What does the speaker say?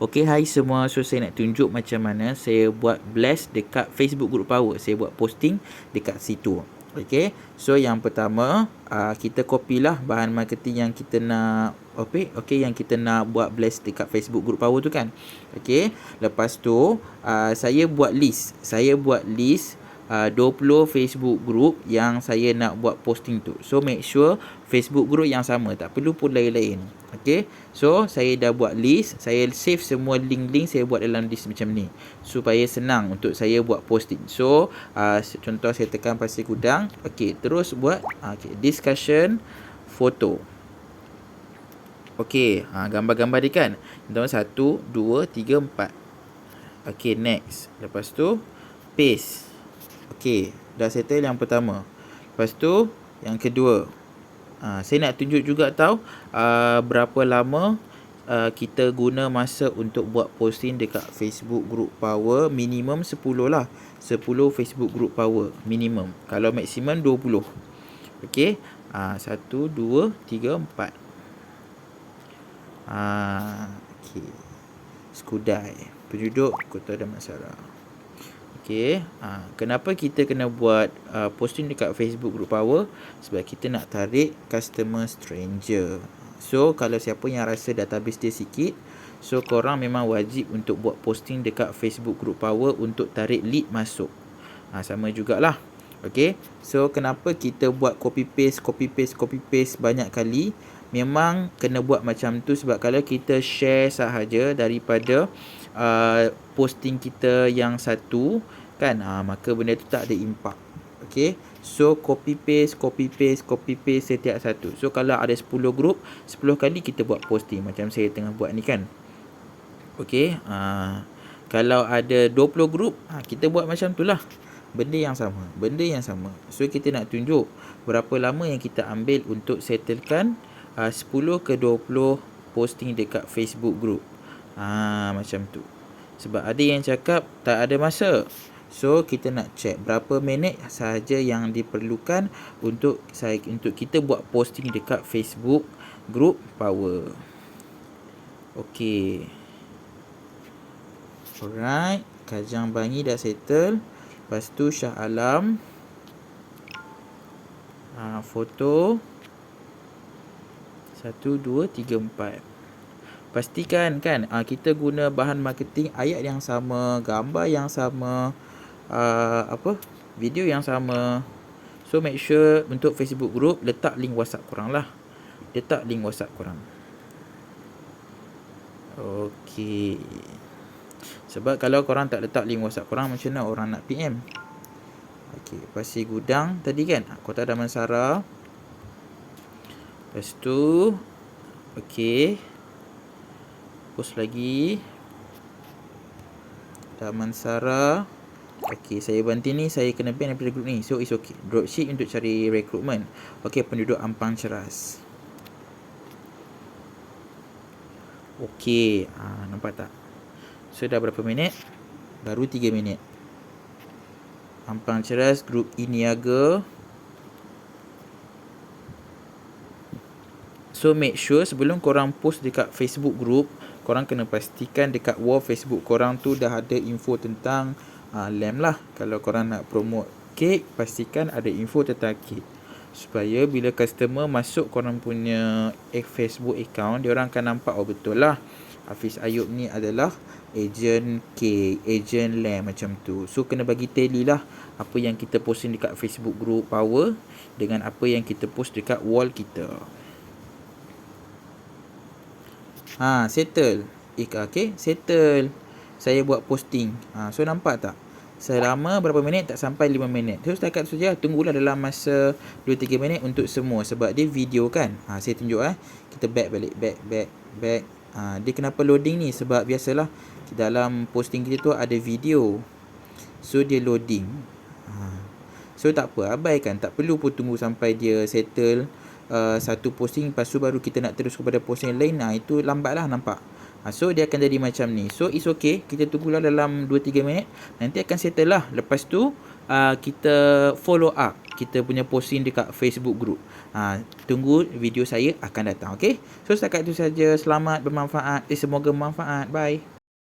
Okey, hai semua. So, saya nak tunjuk macam mana saya buat blast dekat Facebook Group Power. Saya buat posting dekat situ. Okey. So, yang pertama, kita copy lah bahan marketing yang kita nak yang kita nak buat blast dekat Facebook Group Power tu kan. Okey. Lepas tu, saya buat list. 20 Facebook group yang saya nak buat posting tu. So, make sure Facebook group yang sama. Tak perlu pun lain-lain. Okay. So, saya dah buat list. Saya save semua link-link saya buat dalam list macam ni. Supaya senang untuk saya buat posting. So, contoh saya tekan pasir gudang. Okay. Terus buat discussion photo. Okay. Gambar-gambar dia kan. Contoh 1, 2, 3, 4. Okay. Next. Lepas tu, paste. Okay. Dah settle yang pertama. Lepas tu, yang kedua. Saya nak tunjuk juga berapa lama kita guna masa untuk buat posting dekat Facebook Group Power. Minimum 10 lah. 10 Facebook Group Power minimum. Kalau maksimum 20. Okey. 1, 2, 3, 4. Okey. Skudai. Penduduk Kota Damansara. Okey, kenapa kita kena buat posting dekat Facebook Group Power? Sebab kita nak tarik customer stranger. So, kalau siapa yang rasa database dia sikit, so korang memang wajib untuk buat posting dekat Facebook Group Power untuk tarik lead masuk. Sama jugalah. Okey, so kenapa kita buat copy paste banyak kali? Memang kena buat macam tu sebab kalau kita share sahaja daripada posting kita yang satu kan, maka benda tu tak ada impact. Okey, so copy paste setiap satu. So kalau ada 10 group, 10 kali kita buat posting macam saya tengah buat ni kan. Okey, kalau ada 20 group, kita buat macam tu lah. Benda yang sama. So kita nak tunjuk berapa lama yang kita ambil untuk settlekan 10 ke 20 posting dekat Facebook group. Macam tu. Sebab ada yang cakap tak ada masa. So kita nak check berapa minit sahaja yang diperlukan untuk kita buat posting dekat Facebook Group Power. Okey. Alright, Kajang Bangi dah settle. Lepas tu Shah Alam. Foto 1, 2, 3, 4. Pastikan kan kita guna bahan marketing, ayat yang sama, gambar yang sama, video yang sama. So make sure untuk Facebook group letak link WhatsApp korang lah. Okey. Sebab kalau korang tak letak link WhatsApp korang, macam mana orang nak PM? Okey, Pasir Gudang tadi kan, Kota Damansara. Lepas tu okey, post lagi Damansara. Okey, saya berhenti ni, saya kena ban daripada group ni. So it's okay. Dropship untuk cari recruitment. Okey, penduduk Ampang Ceras. Okey, nampak tak? So dah berapa minit? Baru 3 minit. Ampang Ceras, grup Iniaga. So make sure sebelum korang post dekat Facebook group, korang kena pastikan dekat wall Facebook korang tu dah ada info tentang LAM lah. Kalau korang nak promote kek, pastikan ada info tentang kek. Supaya bila customer masuk korang punya Facebook account, dia orang akan nampak, oh betul lah, Hafiz Ayub ni adalah ejen kek, ejen LAM macam tu. So kena bagi tally lah apa yang kita posting dekat Facebook Group Power dengan apa yang kita post dekat wall kita. Settle. Okay, settle. Saya buat posting. So nampak tak? Selama berapa minit? Tak sampai 5 minit. So setakat tu saja. Tunggulah dalam masa 2-3 minit untuk semua. Sebab dia video kan. Saya tunjuk kita back balik. Back. Dia kenapa loading ni? Sebab biasalah dalam posting kita tu ada video. So dia loading. So tak apa, abaikan. Tak perlu pun tunggu sampai dia settle satu posting, lepas tu baru kita nak terus kepada posting lain. Itu lambat lah, nampak. So dia akan jadi macam ni. So it's okay, kita tunggulah dalam 2-3 minit, nanti akan settle lah. Lepas tu kita follow up kita punya posting dekat Facebook group. Tunggu video saya akan datang. Okay, so setakat itu saja. Selamat bermanfaat. Semoga bermanfaat. Bye.